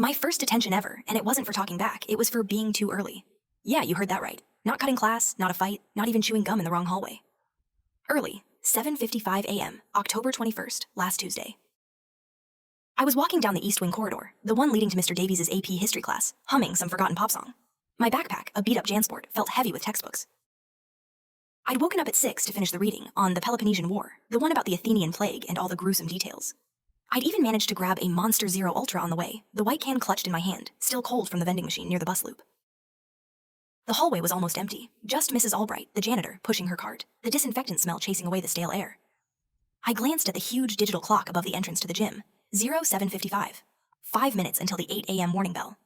My first detention ever, and it wasn't for talking back, it was for being too early. Yeah, you heard that right. Not cutting class, not a fight, not even chewing gum in the wrong hallway. Early, 7:55 a.m., October 21st, last Tuesday. I was walking down the East Wing corridor, the one leading to Mr. Davies' AP history class, humming some forgotten pop song. My backpack, a beat-up Jansport, felt heavy with textbooks. I'd woken up at 6 to finish the reading on the Peloponnesian War, the one about the Athenian plague and all the gruesome details. I'd even managed to grab a Monster Zero Ultra on the way, the white can clutched in my hand, still cold from the vending machine near the bus loop. The hallway was almost empty, just Mrs. Albright, the janitor, pushing her cart, the disinfectant smell chasing away the stale air. I glanced at the huge digital clock above the entrance to the gym, 07:55, 5 minutes until the 8 a.m. warning bell.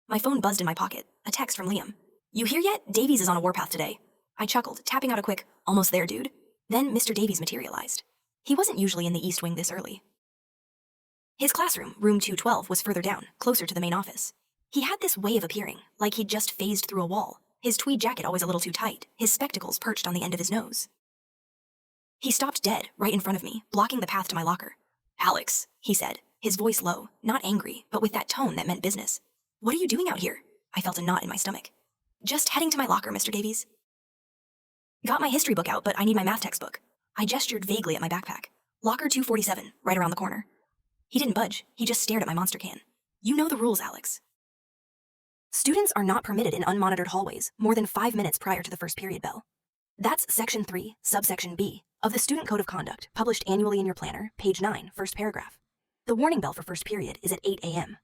My phone buzzed in my pocket, a text from Liam. "You here yet? Davies is on a warpath today." I chuckled, tapping out a quick, "Almost there, dude." Then Mr. Davies materialized. He wasn't usually in the East Wing this early. His classroom, room 212, was further down, closer to the main office. He had this way of appearing, like he'd just phased through a wall, his tweed jacket always a little too tight, his spectacles perched on the end of his nose. He stopped dead, right in front of me, blocking the path to my locker. "Alex," he said, his voice low, not angry, but with that tone that meant business. "What are you doing out here?" I felt a knot in my stomach. "Just heading to my locker, Mr. Davies." "Got my history book out, but I need my math textbook." I gestured vaguely at my backpack. "Locker 247, right around the corner." He didn't budge, he just stared at my monster can. "You know the rules, Alex. Students are not permitted in unmonitored hallways more than 5 minutes prior to the first period bell. That's Section 3, Subsection B, of the Student Code of Conduct, published annually in your planner, page 9, first paragraph. The warning bell for first period is at 8 a.m.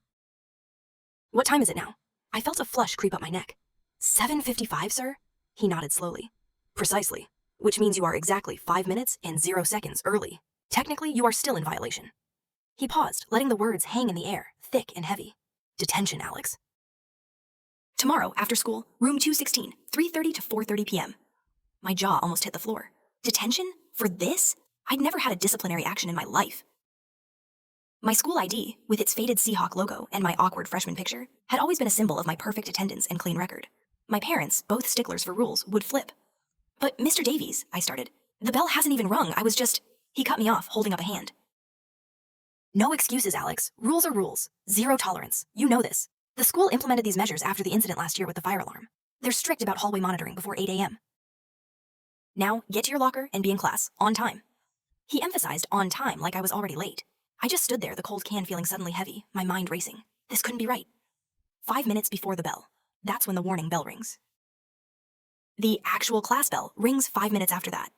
"What time is it now?" I felt a flush creep up my neck. 7:55, sir?" He nodded slowly. "Precisely, which means you are exactly 5 minutes and 0 seconds early. Technically, you are still in violation." He paused, letting the words hang in the air, thick and heavy. "Detention, Alex. Tomorrow, after school, room 216, 3:30 to 4:30 p.m. My jaw almost hit the floor. Detention? For this? I'd never had a disciplinary action in my life. My school ID, with its faded Seahawk logo and my awkward freshman picture, had always been a symbol of my perfect attendance and clean record. My parents, both sticklers for rules, would flip. "But Mr. Davies," I started, "the bell hasn't even rung, I was just—" He cut me off, holding up a hand. "No excuses, Alex. Rules are rules. Zero tolerance. You know this. The school implemented these measures after the incident last year with the fire alarm. They're strict about hallway monitoring before 8 a.m. Now, get to your locker and be in class, on time." He emphasized on time like I was already late. I just stood there, the cold can feeling suddenly heavy, my mind racing. This couldn't be right. 5 minutes before the bell. That's when the warning bell rings. The actual class bell rings 5 minutes after that.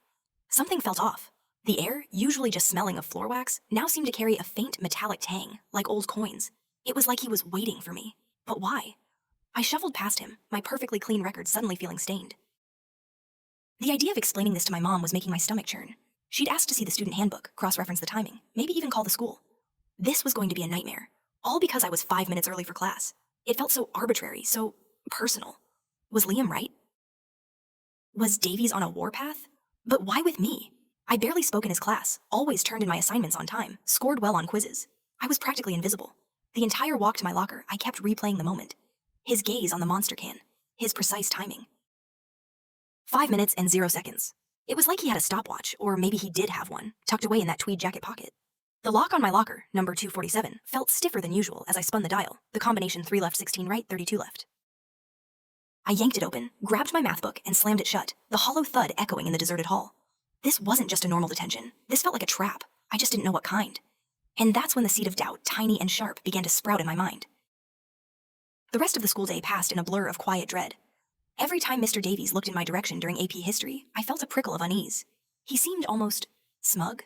Something felt off. The air, usually just smelling of floor wax, now seemed to carry a faint metallic tang, like old coins. It was like he was waiting for me. But why? I shuffled past him, my perfectly clean record suddenly feeling stained. The idea of explaining this to my mom was making my stomach churn. She'd asked to see the student handbook, cross-reference the timing, maybe even call the school. This was going to be a nightmare, all because I was 5 minutes early for class. It felt so arbitrary, so personal. Was Liam right? Was Davies on a warpath? But why with me? I barely spoke in his class, always turned in my assignments on time, scored well on quizzes. I was practically invisible. The entire walk to my locker, I kept replaying the moment. His gaze on the monster can, his precise timing. 5 minutes and 0 seconds. It was like he had a stopwatch, or maybe he did have one, tucked away in that tweed jacket pocket. The lock on my locker, number 247, felt stiffer than usual as I spun the dial, the combination 3 left, 16 right, 32 left. I yanked it open, grabbed my math book, and slammed it shut, the hollow thud echoing in the deserted hall. This wasn't just a normal detention. This felt like a trap. I just didn't know what kind. And that's when the seed of doubt, tiny and sharp, began to sprout in my mind. The rest of the school day passed in a blur of quiet dread. Every time Mr. Davies looked in my direction during AP history, I felt a prickle of unease. He seemed almost smug.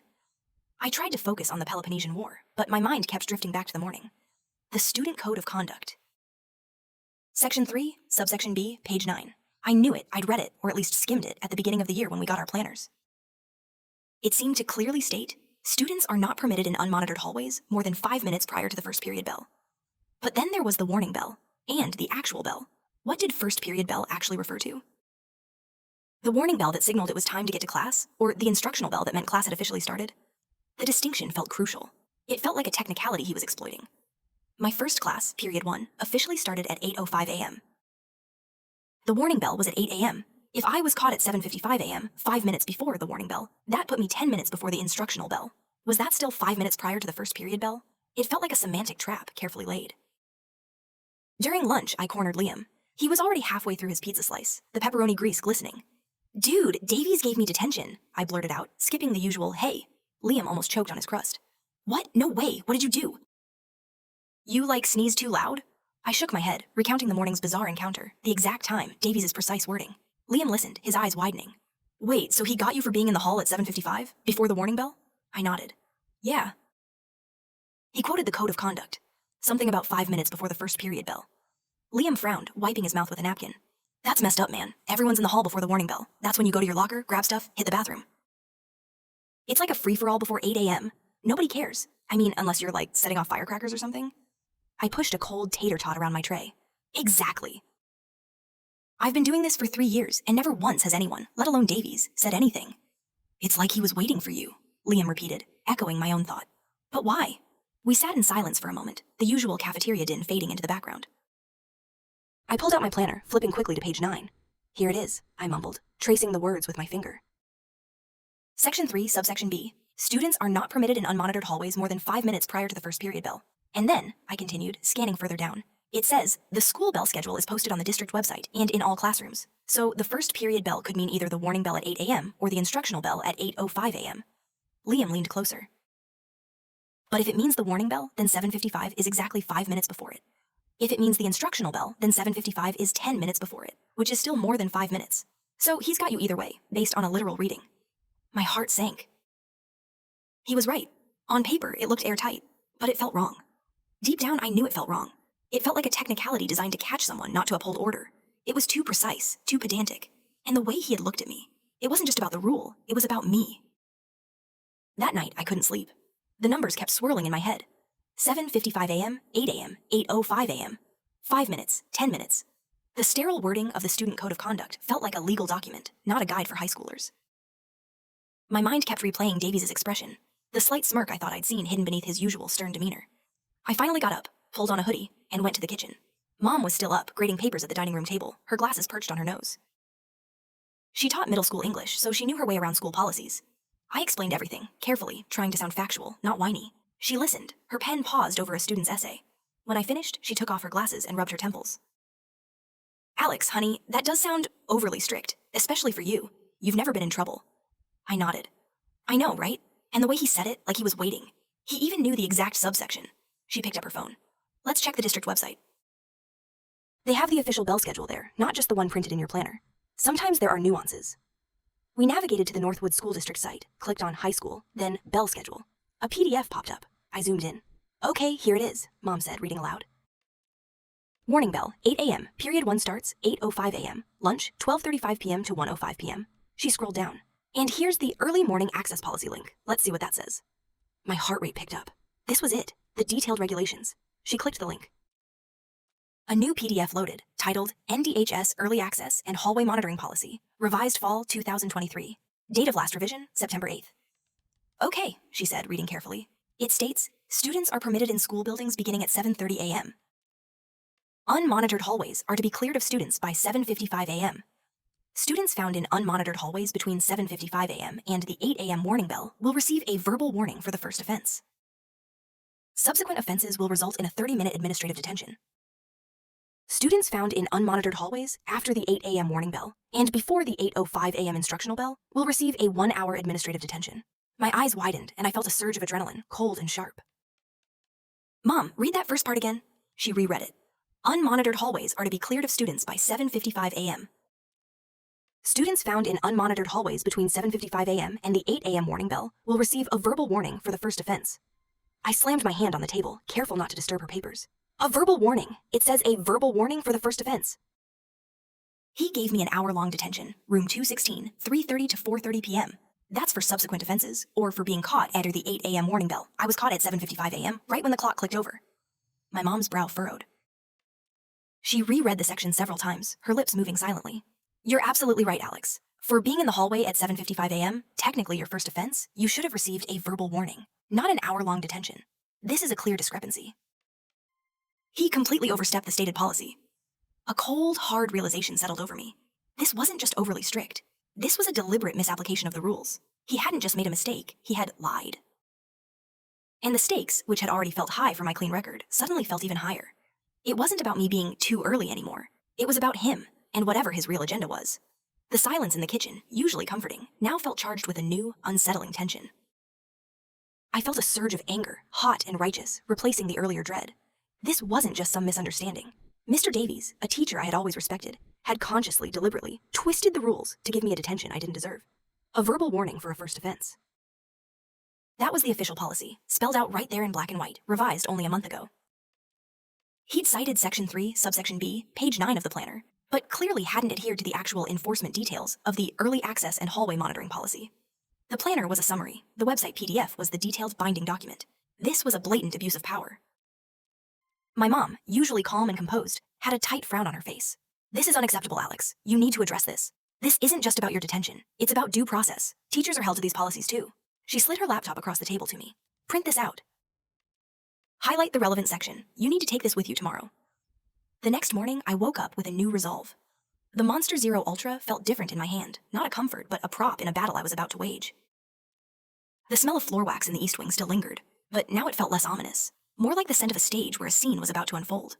I tried to focus on the Peloponnesian War, but my mind kept drifting back to the morning. The Student Code of Conduct. Section 3, Subsection B, page 9. I knew it, I'd read it, or at least skimmed it, at the beginning of the year when we got our planners. It seemed to clearly state, students are not permitted in unmonitored hallways more than 5 minutes prior to the first period bell. But then there was the warning bell, and the actual bell. What did first period bell actually refer to? The warning bell that signaled it was time to get to class, or the instructional bell that meant class had officially started? The distinction felt crucial. It felt like a technicality he was exploiting. My first class, period 1, officially started at 8:05 a.m. The warning bell was at 8 a.m. If I was caught at 7:55 a.m., 5 minutes before the warning bell, that put me 10 minutes before the instructional bell. Was that still 5 minutes prior to the first period bell? It felt like a semantic trap carefully laid. During lunch, I cornered Liam. He was already halfway through his pizza slice, the pepperoni grease glistening. "Dude, Davies gave me detention," I blurted out, skipping the usual "hey." Liam almost choked on his crust. "What? No way. What did you do?" "You, sneezed too loud?" I shook my head, recounting the morning's bizarre encounter, the exact time, Davies' precise wording. Liam listened, his eyes widening. "Wait, so he got you for being in the hall at 7:55, before the warning bell?" I nodded. "Yeah." He quoted the code of conduct, something about 5 minutes before the first period bell. Liam frowned, wiping his mouth with a napkin. "That's messed up, man. Everyone's in the hall before the warning bell. That's when you go to your locker, grab stuff, hit the bathroom. It's like a free-for-all before 8 a.m. Nobody cares. I mean, unless you're, setting off firecrackers or something." I pushed a cold tater tot around my tray. "Exactly. I've been doing this for 3 years, and never once has anyone, let alone Davies, said anything." "It's like he was waiting for you," Liam repeated, echoing my own thought. "But why?" We sat in silence for a moment, the usual cafeteria din fading into the background. I pulled out my planner, flipping quickly to page 9. "Here it is," I mumbled, tracing the words with my finger. Section 3, subsection B. Students are not permitted in unmonitored hallways more than 5 minutes prior to the first period bell. And then, I continued, scanning further down, it says, the school bell schedule is posted on the district website and in all classrooms. So the first period bell could mean either the warning bell at 8 a.m. or the instructional bell at 8:05 a.m. Liam leaned closer. "But if it means the warning bell, then 7:55 is exactly 5 minutes before it. If it means the instructional bell, then 7:55 is 10 minutes before it, which is still more than 5 minutes. So he's got you either way, based on a literal reading." My heart sank. He was right. On paper, it looked airtight, but it felt wrong. Deep down, I knew it felt wrong. It felt like a technicality designed to catch someone, not to uphold order. It was too precise, too pedantic. And the way he had looked at me, it wasn't just about the rule, it was about me. That night, I couldn't sleep. The numbers kept swirling in my head. 7:55 a.m., 8 a.m., 8:05 a.m. 5 minutes, 10 minutes. The sterile wording of the student code of conduct felt like a legal document, not a guide for high schoolers. My mind kept replaying Davies' expression, the slight smirk I thought I'd seen hidden beneath his usual stern demeanor. I finally got up, pulled on a hoodie, and went to the kitchen. Mom was still up, grading papers at the dining room table, her glasses perched on her nose. She taught middle school English, so she knew her way around school policies. I explained everything, carefully, trying to sound factual, not whiny. She listened, her pen paused over a student's essay. When I finished, she took off her glasses and rubbed her temples. "Alex, honey, that does sound overly strict, especially for you. You've never been in trouble." I nodded. "I know, right? And the way he said it, like he was waiting. He even knew the exact subsection." She picked up her phone. "Let's check the district website." They have the official bell schedule there, not just the one printed in your planner. Sometimes there are nuances. We navigated to the Northwood School District site, clicked on High School, then Bell Schedule. A PDF popped up. I zoomed in. "Okay, here it is," Mom said, reading aloud. "Warning bell, 8 a.m. Period 1 starts 8:05 a.m. Lunch, 12:35 p.m. to 1:05 p.m. She scrolled down. "And here's the early morning access policy link. Let's see what that says." My heart rate picked up. This was it, the detailed regulations. She clicked the link. A new PDF loaded, titled NDHS Early Access and Hallway Monitoring Policy, Revised Fall 2023. Date of last revision, September 8th. "Okay," she said, reading carefully. It states, students are permitted in school buildings beginning at 7:30 a.m. Unmonitored hallways are to be cleared of students by 7:55 a.m. Students found in unmonitored hallways between 7:55 a.m. and the 8 a.m. warning bell will receive a verbal warning for the first offense. Subsequent offenses will result in a 30-minute administrative detention. Students found in unmonitored hallways after the 8 a.m. warning bell and before the 8:05 a.m. instructional bell will receive a 1-hour administrative detention. My eyes widened and I felt a surge of adrenaline, cold and sharp. "Mom, read that first part again." She reread it. Unmonitored hallways are to be cleared of students by 7:55 a.m. Students found in unmonitored hallways between 7:55 a.m. and the 8 a.m. warning bell will receive a verbal warning for the first offense. I slammed my hand on the table, careful not to disturb her papers. A verbal warning. It says a verbal warning for the first offense. He gave me an hour-long detention, room 216, 3:30 to 4:30 p.m. That's for subsequent offenses, or for being caught after the 8 a.m. warning bell. I was caught at 7:55 a.m., right when the clock clicked over. My mom's brow furrowed. She reread the section several times, her lips moving silently. "You're absolutely right, Alex. For being in the hallway at 7:55 a.m., technically your first offense, you should have received a verbal warning, not an hour-long detention. This is a clear discrepancy." He completely overstepped the stated policy. A cold, hard realization settled over me. This wasn't just overly strict. This was a deliberate misapplication of the rules. He hadn't just made a mistake, he had lied. And the stakes, which had already felt high for my clean record, suddenly felt even higher. It wasn't about me being too early anymore. It was about him, and whatever his real agenda was. The silence in the kitchen, usually comforting, now felt charged with a new, unsettling tension. I felt a surge of anger, hot and righteous, replacing the earlier dread. This wasn't just some misunderstanding. Mr. Davies, a teacher I had always respected, had consciously, deliberately, twisted the rules to give me a detention I didn't deserve. A verbal warning for a first offense. That was the official policy, spelled out right there in black and white, revised only a month ago. He'd cited Section 3, Subsection B, page 9 of the planner, but clearly hadn't adhered to the actual enforcement details of the early access and hallway monitoring policy. The planner was a summary. The website PDF was the detailed binding document. This was a blatant abuse of power. My mom, usually calm and composed, had a tight frown on her face. This is unacceptable, Alex. You need to address this. This isn't just about your detention. It's about due process. Teachers are held to these policies too. She slid her laptop across the table to me. Print this out. Highlight the relevant section. You need to take this with you tomorrow. The next morning, I woke up with a new resolve. The Monster Zero Ultra felt different in my hand, not a comfort, but a prop in a battle I was about to wage. The smell of floor wax in the East Wing still lingered, but now it felt less ominous, more like the scent of a stage where a scene was about to unfold.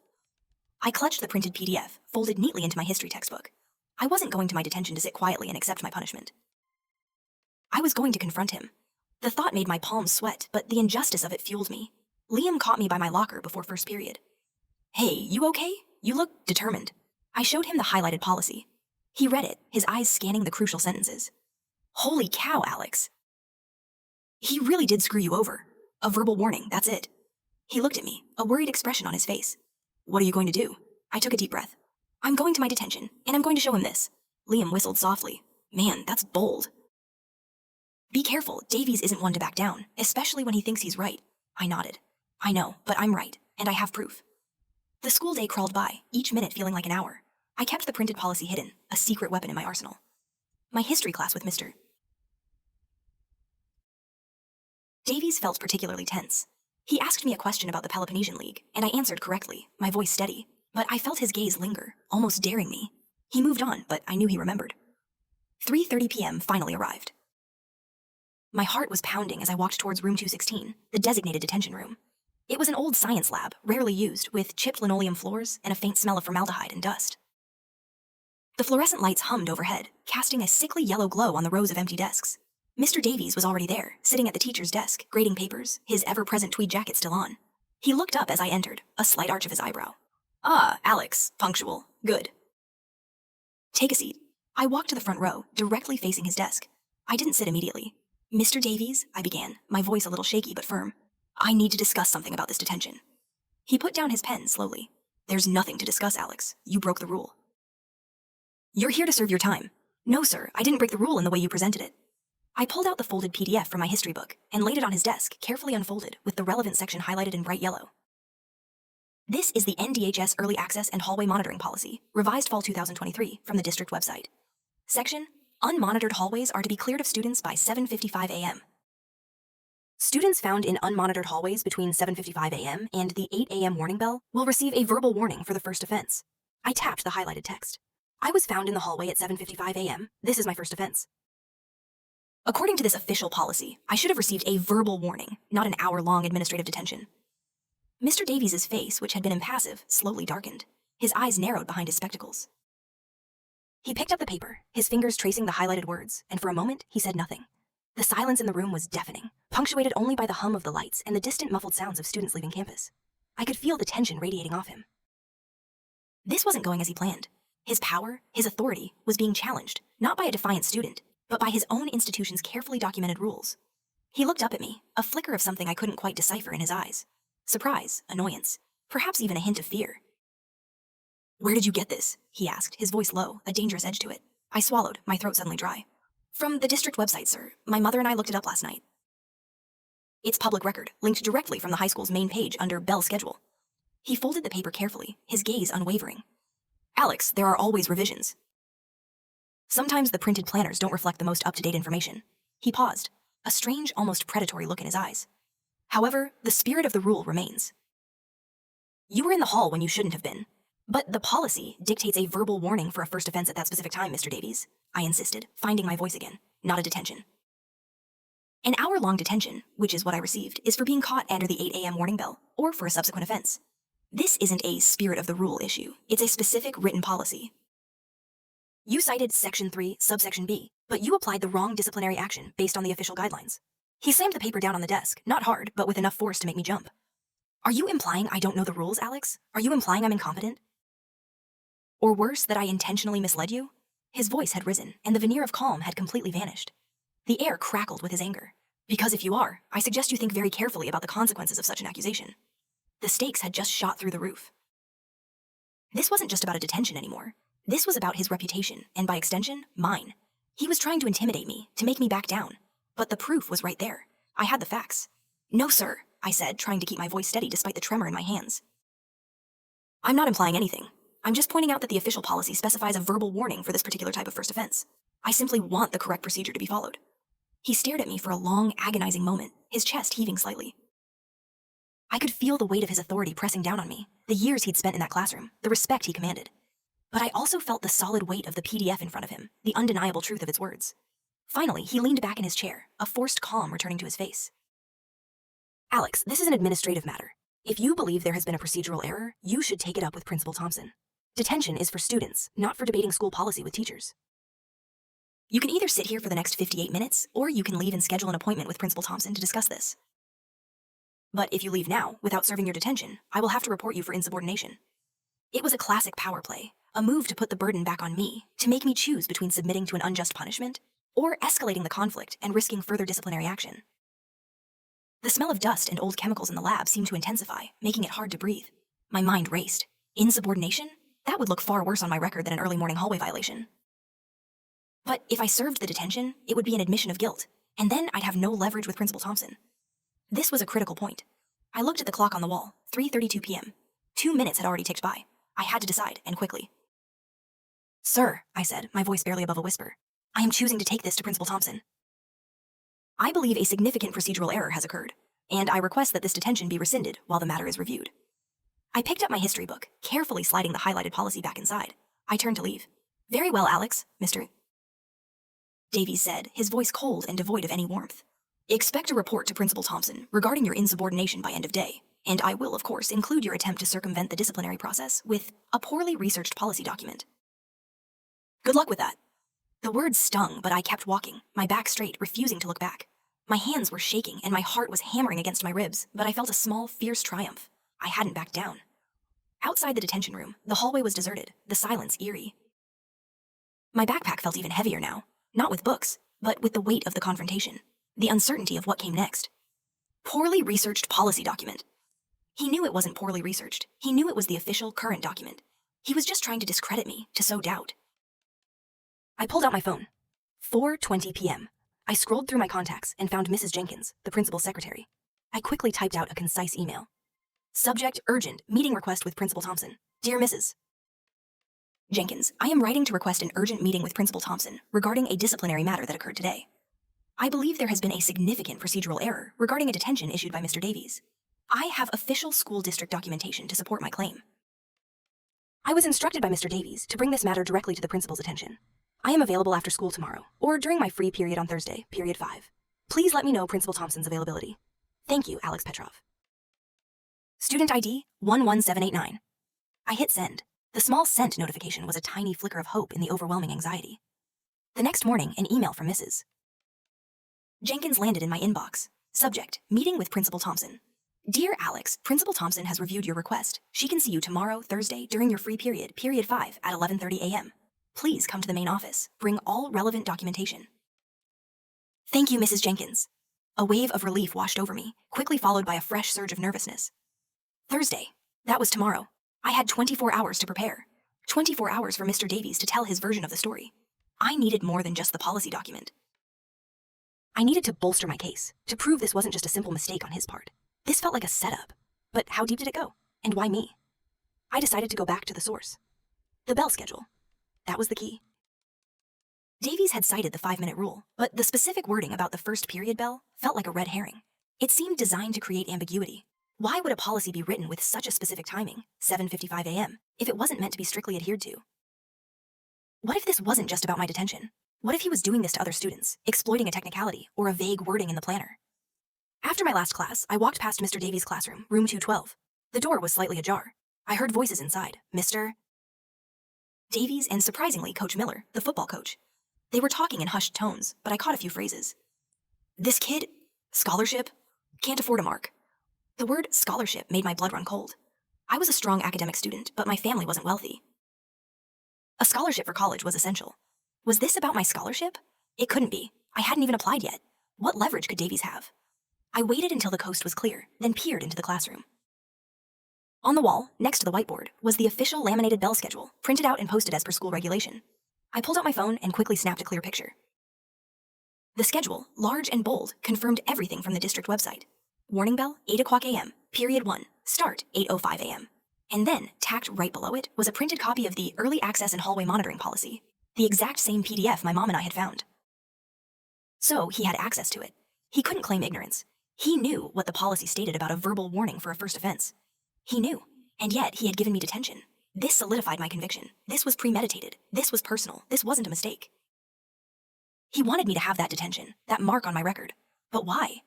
I clutched the printed PDF, folded neatly into my history textbook. I wasn't going to my detention to sit quietly and accept my punishment. I was going to confront him. The thought made my palms sweat, but the injustice of it fueled me. Liam caught me by my locker before first period. Hey, you okay? You look determined. I showed him the highlighted policy. He read it, his eyes scanning the crucial sentences. Holy cow, Alex. He really did screw you over. A verbal warning, that's it. He looked at me, a worried expression on his face. What are you going to do? I took a deep breath. I'm going to my detention, and I'm going to show him this. Liam whistled softly. Man, that's bold. Be careful, Davies isn't one to back down, especially when he thinks he's right. I nodded. I know, but I'm right, and I have proof. The school day crawled by, each minute feeling like an hour. I kept the printed policy hidden, a secret weapon in my arsenal. My history class with Mr. Davies felt particularly tense. He asked me a question about the Peloponnesian League, and I answered correctly, my voice steady. But I felt his gaze linger, almost daring me. He moved on, but I knew he remembered. 3:30 p.m. finally arrived. My heart was pounding as I walked towards room 216, the designated detention room. It was an old science lab, rarely used, with chipped linoleum floors and a faint smell of formaldehyde and dust. The fluorescent lights hummed overhead, casting a sickly yellow glow on the rows of empty desks. Mr. Davies was already there, sitting at the teacher's desk, grading papers, his ever-present tweed jacket still on. He looked up as I entered, a slight arch of his eyebrow. Ah, Alex, punctual. Good. Take a seat. I walked to the front row, directly facing his desk. I didn't sit immediately. Mr. Davies, I began, my voice a little shaky but firm. I need to discuss something about this detention. He put down his pen slowly. There's nothing to discuss, Alex. You broke the rule. You're here to serve your time. No, sir, I didn't break the rule in the way you presented it. I pulled out the folded PDF from my history book and laid it on his desk, carefully unfolded, with the relevant section highlighted in bright yellow. This is the NDHS Early Access and Hallway Monitoring Policy, revised fall 2023, from the district website. Section: Unmonitored hallways are to be cleared of students by 7:55 a.m. Students found in unmonitored hallways between 7:55 a.m. and the 8 a.m. warning bell will receive a verbal warning for the first offense. I tapped the highlighted text. I was found in the hallway at 7:55 a.m. This is my first offense. According to this official policy, I should have received a verbal warning, not an hour-long administrative detention. Mr. Davies' face, which had been impassive, slowly darkened. His eyes narrowed behind his spectacles. He picked up the paper, his fingers tracing the highlighted words, and for a moment, he said nothing. The silence in the room was deafening, punctuated only by the hum of the lights and the distant muffled sounds of students leaving campus. I could feel the tension radiating off him. This wasn't going as he planned. His power, his authority, was being challenged, not by a defiant student, but by his own institution's carefully documented rules. He looked up at me, a flicker of something I couldn't quite decipher in his eyes. Surprise, annoyance, perhaps even a hint of fear. Where did you get this? He asked, his voice low, a dangerous edge to it. I swallowed, my throat suddenly dry. From the district website, sir. My mother and I looked it up last night. It's public record, linked directly from the high school's main page under Bell Schedule. He folded the paper carefully, his gaze unwavering. Alex, there are always revisions. Sometimes the printed planners don't reflect the most up-to-date information. He paused, a strange, almost predatory look in his eyes. However, the spirit of the rule remains. You were in the hall when you shouldn't have been. But the policy dictates a verbal warning for a first offense at that specific time, Mr. Davies. I insisted, finding my voice again. Not a detention. An hour-long detention, which is what I received, is for being caught under the 8 a.m. warning bell, or for a subsequent offense. This isn't a spirit of the rule issue, it's a specific written policy. You cited Section 3, subsection B, but you applied the wrong disciplinary action based on the official guidelines. He slammed the paper down on the desk, not hard, but with enough force to make me jump. Are you implying I don't know the rules, Alex? Are you implying I'm incompetent? Or worse, that I intentionally misled you? His voice had risen, and the veneer of calm had completely vanished. The air crackled with his anger. Because if you are, I suggest you think very carefully about the consequences of such an accusation. The stakes had just shot through the roof. This wasn't just about a detention anymore. This was about his reputation, and by extension, mine. He was trying to intimidate me, to make me back down. But the proof was right there. I had the facts. No, sir, I said, trying to keep my voice steady despite the tremor in my hands. I'm not implying anything. I'm just pointing out that the official policy specifies a verbal warning for this particular type of first offense. I simply want the correct procedure to be followed. He stared at me for a long, agonizing moment, his chest heaving slightly. I could feel the weight of his authority pressing down on me, the years he'd spent in that classroom, the respect he commanded. But I also felt the solid weight of the PDF in front of him, the undeniable truth of its words. Finally, he leaned back in his chair, a forced calm returning to his face. Alex, this is an administrative matter. If you believe there has been a procedural error, you should take it up with Principal Thompson. Detention is for students, not for debating school policy with teachers. You can either sit here for the next 58 minutes, or you can leave and schedule an appointment with Principal Thompson to discuss this. But if you leave now, without serving your detention, I will have to report you for insubordination. It was a classic power play, a move to put the burden back on me, to make me choose between submitting to an unjust punishment, or escalating the conflict and risking further disciplinary action. The smell of dust and old chemicals in the lab seemed to intensify, making it hard to breathe. My mind raced. Insubordination? That would look far worse on my record than an early morning hallway violation. But if I served the detention, it would be an admission of guilt, and then I'd have no leverage with Principal Thompson. This was a critical point. I looked at the clock on the wall, 3:32 p.m. 2 minutes had already ticked by. I had to decide, and quickly. Sir, I said, my voice barely above a whisper, I am choosing to take this to Principal Thompson. I believe a significant procedural error has occurred, and I request that this detention be rescinded while the matter is reviewed. I picked up my history book, carefully sliding the highlighted policy back inside. I turned to leave. Very well, Alex, Mr. Davies said, his voice cold and devoid of any warmth. Expect a report to Principal Thompson regarding your insubordination by end of day, and I will, of course, include your attempt to circumvent the disciplinary process with a poorly researched policy document. Good luck with that. The words stung, but I kept walking, my back straight, refusing to look back. My hands were shaking, and my heart was hammering against my ribs, but I felt a small, fierce triumph. I hadn't backed down. Outside the detention room, the hallway was deserted, the silence eerie. My backpack felt even heavier now, not with books, but with the weight of the confrontation, the uncertainty of what came next. Poorly researched policy document. He knew it wasn't poorly researched. He knew it was the official, current document. He was just trying to discredit me, to sow doubt. I pulled out my phone. 4:20 p.m. I scrolled through my contacts and found Mrs. Jenkins, the principal's secretary. I quickly typed out a concise email. Subject, urgent, meeting request with Principal Thompson. Dear Mrs. Jenkins, I am writing to request an urgent meeting with Principal Thompson regarding a disciplinary matter that occurred today. I believe there has been a significant procedural error regarding a detention issued by Mr. Davies. I have official school district documentation to support my claim. I was instructed by Mr. Davies to bring this matter directly to the principal's attention. I am available after school tomorrow, or during my free period on Thursday, period 5. Please let me know Principal Thompson's availability. Thank you, Alex Petrov. Student ID 11789. I hit send. The small sent notification was a tiny flicker of hope in the overwhelming anxiety. The next morning, an email from Mrs. Jenkins landed in my inbox. Subject, meeting with Principal Thompson. Dear Alex, Principal Thompson has reviewed your request. She can see you tomorrow, Thursday, during your free period, period 5, at 11:30 a.m. Please come to the main office. Bring all relevant documentation. Thank you, Mrs. Jenkins. A wave of relief washed over me, quickly followed by a fresh surge of nervousness. Thursday. That was tomorrow. I had 24 hours to prepare. 24 hours for Mr. Davies to tell his version of the story. I needed more than just the policy document. I needed to bolster my case, to prove this wasn't just a simple mistake on his part. This felt like a setup. But how deep did it go? And why me? I decided to go back to the source. The bell schedule. That was the key. Davies had cited the 5-minute rule, but the specific wording about the first period bell felt like a red herring. It seemed designed to create ambiguity. Why would a policy be written with such a specific timing, 7:55 a.m., if it wasn't meant to be strictly adhered to? What if this wasn't just about my detention? What if he was doing this to other students, exploiting a technicality or a vague wording in the planner? After my last class, I walked past Mr. Davies' classroom, room 212. The door was slightly ajar. I heard voices inside. Mr. Davies and, surprisingly, Coach Miller, the football coach. They were talking in hushed tones, but I caught a few phrases. This kid, scholarship, can't afford a mark. The word scholarship made my blood run cold. I was a strong academic student, but my family wasn't wealthy. A scholarship for college was essential. Was this about my scholarship? It couldn't be. I hadn't even applied yet. What leverage could Davies have? I waited until the coast was clear, then peered into the classroom. On the wall, next to the whiteboard, was the official laminated bell schedule, printed out and posted as per school regulation. I pulled out my phone and quickly snapped a clear picture. The schedule, large and bold, confirmed everything from the district website. Warning bell, 8 o'clock a.m., period 1, start 8:05 a.m. And then, tacked right below it, was a printed copy of the Early Access and Hallway Monitoring Policy, the exact same PDF my mom and I had found. So he had access to it. He couldn't claim ignorance. He knew what the policy stated about a verbal warning for a first offense. He knew, and yet he had given me detention. This solidified my conviction. This was premeditated. This was personal. This wasn't a mistake. He wanted me to have that detention, that mark on my record. But why?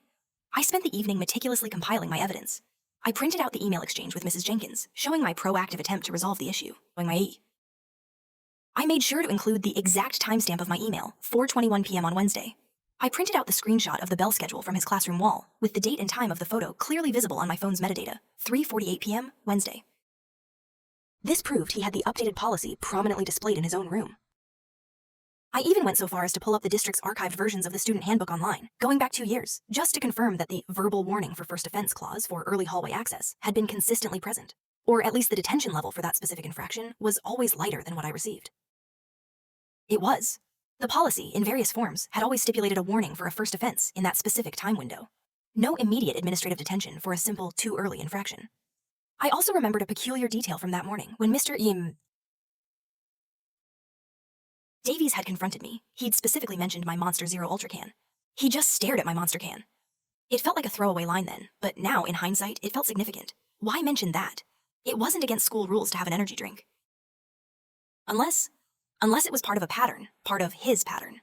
I spent the evening meticulously compiling my evidence. I printed out the email exchange with Mrs. Jenkins, showing my proactive attempt to resolve the issue. I made sure to include the exact timestamp of my email, 4:21 p.m. on Wednesday. I printed out the screenshot of the bell schedule from his classroom wall, with the date and time of the photo clearly visible on my phone's metadata, 3:48 p.m., Wednesday. This proved he had the updated policy prominently displayed in his own room. I even went so far as to pull up the district's archived versions of the student handbook online, going back 2 years, just to confirm that the verbal warning for first offense clause for early hallway access had been consistently present, or at least the detention level for that specific infraction was always lighter than what I received. It was. The policy, in various forms, had always stipulated a warning for a first offense in that specific time window. No immediate administrative detention for a simple too early infraction. I also remembered a peculiar detail from that morning when Mr. Davies had confronted me. He'd specifically mentioned my Monster Zero Ultra can. He just stared at my Monster can. It felt like a throwaway line then, but now, in hindsight, it felt significant. Why mention that? It wasn't against school rules to have an energy drink. Unless it was part of a pattern, part of his pattern.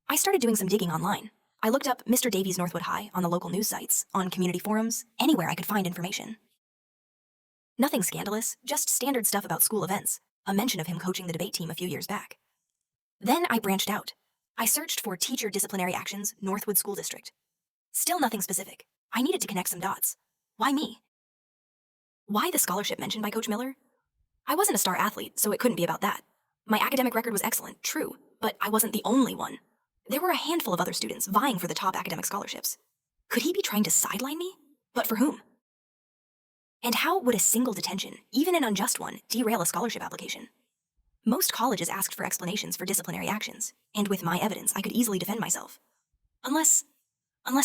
I started doing some digging online. I looked up Mr. Davies Northwood High on the local news sites, on community forums, anywhere I could find information. Nothing scandalous, just standard stuff about school events, a mention of him coaching the debate team a few years back. Then I branched out. I searched for teacher disciplinary actions, Northwood School District. Still nothing specific. I needed to connect some dots. Why me? Why the scholarship mentioned by Coach Miller? I wasn't a star athlete, so it couldn't be about that. My academic record was excellent, true, but I wasn't the only one. There were a handful of other students vying for the top academic scholarships. Could he be trying to sideline me? But for whom? And how would a single detention, even an unjust one, derail a scholarship application? Most colleges asked for explanations for disciplinary actions, and with my evidence, I could easily defend myself. Unless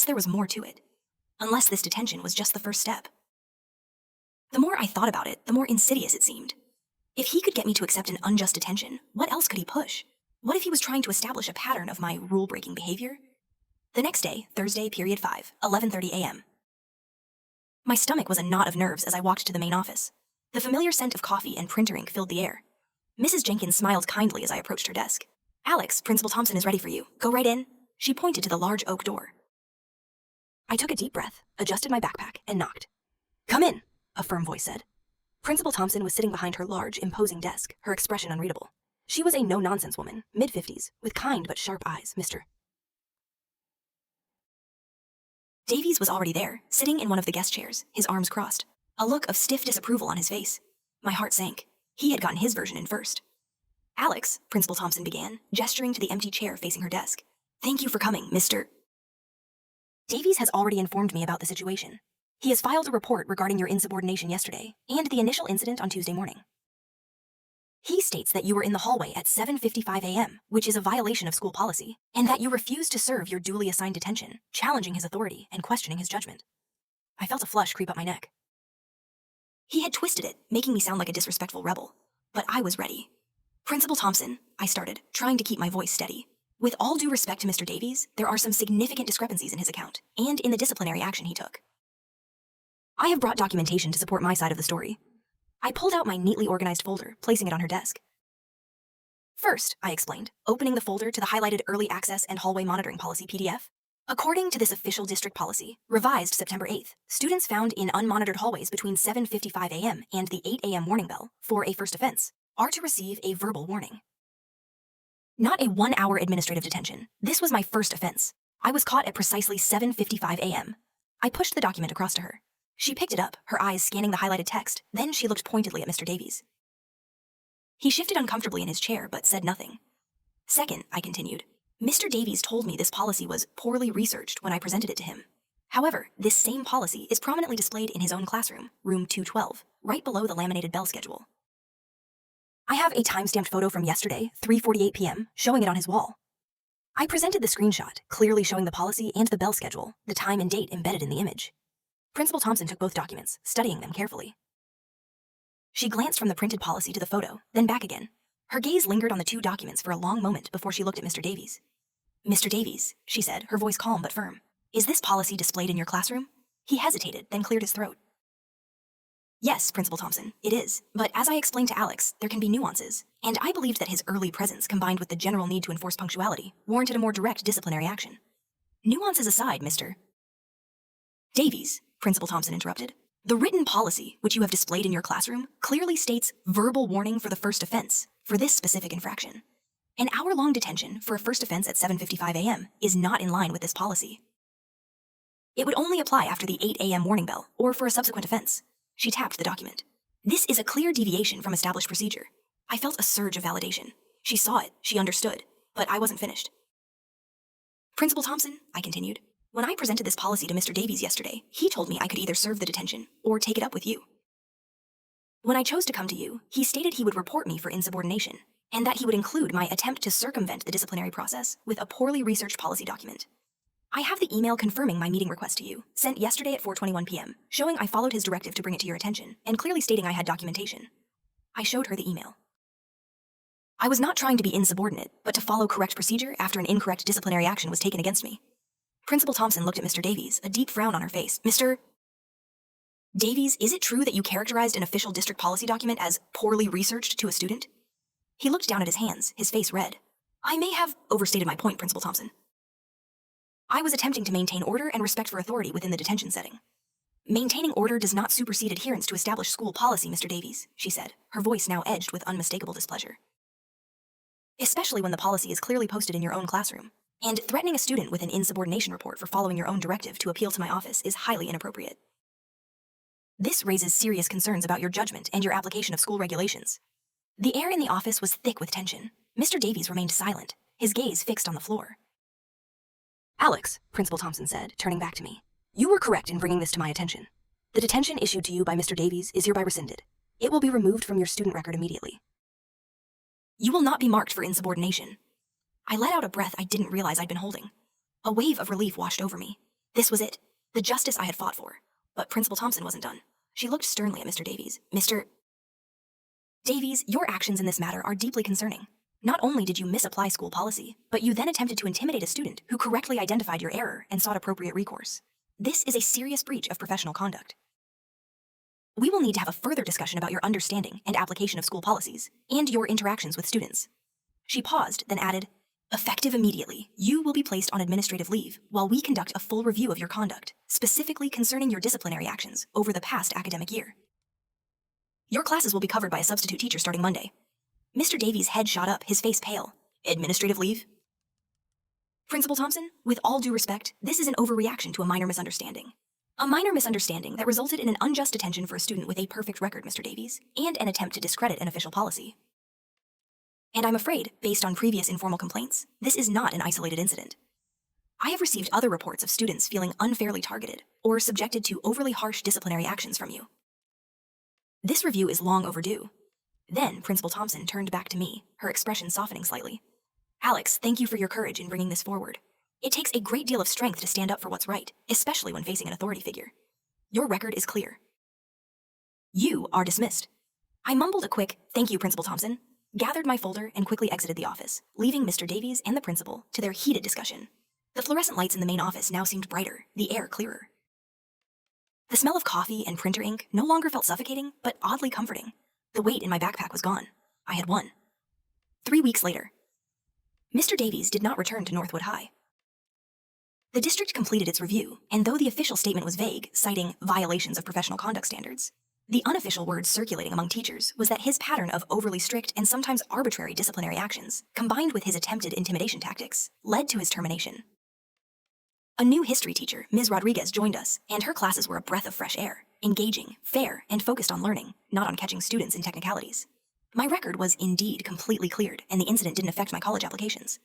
there was more to it. Unless this detention was just the first step. The more I thought about it, the more insidious it seemed. If he could get me to accept an unjust detention, what else could he push? What if he was trying to establish a pattern of my rule-breaking behavior? The next day, Thursday, period 5, 11:30 a.m. My stomach was a knot of nerves as I walked to the main office. The familiar scent of coffee and printer ink filled the air. Mrs. Jenkins smiled kindly as I approached her desk. "Alex, Principal Thompson is ready for you. Go right in." She pointed to the large oak door. I took a deep breath, adjusted my backpack, and knocked. "Come in," a firm voice said. Principal Thompson was sitting behind her large, imposing desk, her expression unreadable. She was a no-nonsense woman, mid-50s, with kind but sharp eyes, Mr. Davies was already there, sitting in one of the guest chairs, his arms crossed, a look of stiff disapproval on his face. My heart sank. He had gotten his version in first. "Alex," Principal Thompson began, gesturing to the empty chair facing her desk. "Thank you for coming, Mr. Davies has already informed me about the situation. He has filed a report regarding your insubordination yesterday and the initial incident on Tuesday morning. He states that you were in the hallway at 7:55 a.m., which is a violation of school policy, and that you refused to serve your duly assigned detention, challenging his authority and questioning his judgment." I felt a flush creep up my neck. He had twisted it, making me sound like a disrespectful rebel. But I was ready. "Principal Thompson," I started, trying to keep my voice steady. "With all due respect to Mr. Davies, there are some significant discrepancies in his account, and in the disciplinary action he took. I have brought documentation to support my side of the story." I pulled out my neatly organized folder, placing it on her desk. First, I explained, opening the folder to the highlighted Early Access and Hallway Monitoring Policy PDF. According to this official district policy, revised September 8th, students found in unmonitored hallways between 7:55 a.m. and the 8 a.m. warning bell for a first offense are to receive a verbal warning. Not a 1-hour administrative detention. This was my first offense. I was caught at precisely 7:55 a.m. I pushed the document across to her. She picked it up, her eyes scanning the highlighted text, then she looked pointedly at Mr. Davies. He shifted uncomfortably in his chair, but said nothing. Second, I continued, Mr. Davies told me this policy was poorly researched when I presented it to him. However, this same policy is prominently displayed in his own classroom, room 212, right below the laminated bell schedule. I have a time-stamped photo from yesterday, 3:48 p.m., showing it on his wall. I presented the screenshot, clearly showing the policy and the bell schedule, the time and date embedded in the image. Principal Thompson took both documents, studying them carefully. She glanced from the printed policy to the photo, then back again. Her gaze lingered on the two documents for a long moment before she looked at Mr. Davies. Mr. Davies, she said, her voice calm but firm, is this policy displayed in your classroom? He hesitated, then cleared his throat. Yes, Principal Thompson, it is, but as I explained to Alex, there can be nuances, and I believed that his early presence combined with the general need to enforce punctuality warranted a more direct disciplinary action. Nuances aside, Mr. Davies, Principal Thompson interrupted, the written policy, which you have displayed in your classroom, clearly states verbal warning for the first offense, for this specific infraction. An hour-long detention for a first offense at 7:55 a.m. is not in line with this policy. It would only apply after the 8 a.m. warning bell, or for a subsequent offense. She tapped the document. This is a clear deviation from established procedure. I felt a surge of validation. She saw it, she understood, but I wasn't finished. Principal Thompson, I continued, when I presented this policy to Mr. Davies yesterday, he told me I could either serve the detention or take it up with you. When I chose to come to you, he stated he would report me for insubordination, and that he would include my attempt to circumvent the disciplinary process with a poorly researched policy document. I have the email confirming my meeting request to you, sent yesterday at 4:21 p.m., showing I followed his directive to bring it to your attention, and clearly stating I had documentation. I showed her the email. I was not trying to be insubordinate, but to follow correct procedure after an incorrect disciplinary action was taken against me. Principal Thompson looked at Mr. Davies, a deep frown on her face. Mr. Davies, is it true that you characterized an official district policy document as poorly researched to a student? He looked down at his hands, his face red. I may have overstated my point, Principal Thompson. I was attempting to maintain order and respect for authority within the detention setting. Maintaining order does not supersede adherence to established school policy, Mr. Davies, she said, her voice now edged with unmistakable displeasure. Especially when the policy is clearly posted in your own classroom. And threatening a student with an insubordination report for following your own directive to appeal to my office is highly inappropriate. This raises serious concerns about your judgment and your application of school regulations. The air in the office was thick with tension. Mr. Davies remained silent, his gaze fixed on the floor. Alex, Principal Thompson said, turning back to me, you were correct in bringing this to my attention. The detention issued to you by Mr. Davies is hereby rescinded. It will be removed from your student record immediately. You will not be marked for insubordination. I let out a breath I didn't realize I'd been holding. A wave of relief washed over me. This was it, the justice I had fought for. But Principal Thompson wasn't done. She looked sternly at Mr. Davies. Mr. Davies, your actions in this matter are deeply concerning. Not only did you misapply school policy, but you then attempted to intimidate a student who correctly identified your error and sought appropriate recourse. This is a serious breach of professional conduct. We will need to have a further discussion about your understanding and application of school policies, and your interactions with students. She paused, then added, effective immediately, you will be placed on administrative leave while we conduct a full review of your conduct, specifically concerning your disciplinary actions over the past academic year. Your classes will be covered by a substitute teacher starting Monday. Mr. Davies' head shot up, his face pale. Administrative leave? Principal Thompson, with all due respect, this is an overreaction to a minor misunderstanding. A minor misunderstanding that resulted in an unjust detention for a student with a perfect record, Mr. Davies, and an attempt to discredit an official policy. And I'm afraid, based on previous informal complaints, this is not an isolated incident. I have received other reports of students feeling unfairly targeted or subjected to overly harsh disciplinary actions from you. This review is long overdue. Then Principal Thompson turned back to me, her expression softening slightly. Alex, thank you for your courage in bringing this forward. It takes a great deal of strength to stand up for what's right, especially when facing an authority figure. Your record is clear. You are dismissed. I mumbled a quick, thank you, Principal Thompson, gathered my folder, and quickly exited the office, leaving Mr. Davies and the principal to their heated discussion. The fluorescent lights in the main office now seemed brighter, the air clearer. The smell of coffee and printer ink no longer felt suffocating, but oddly comforting. The weight in my backpack was gone. I had won. 3 weeks later. Mr. Davies did not return to Northwood High. The district completed its review, and though the official statement was vague, citing violations of professional conduct standards, the unofficial word circulating among teachers was that his pattern of overly strict and sometimes arbitrary disciplinary actions, combined with his attempted intimidation tactics, led to his termination. A new history teacher, Ms. Rodriguez, joined us, and her classes were a breath of fresh air, engaging, fair, and focused on learning, not on catching students in technicalities. My record was indeed completely cleared, and the incident didn't affect my college applications.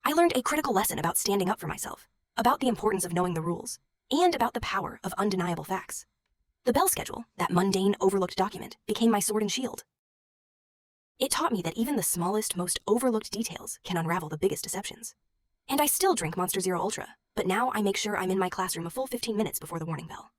I learned a critical lesson about standing up for myself, about the importance of knowing the rules, and about the power of undeniable facts. The bell schedule, that mundane, overlooked document, became my sword and shield. It taught me that even the smallest, most overlooked details can unravel the biggest deceptions. And I still drink Monster Zero Ultra, but now I make sure I'm in my classroom a full 15 minutes before the warning bell.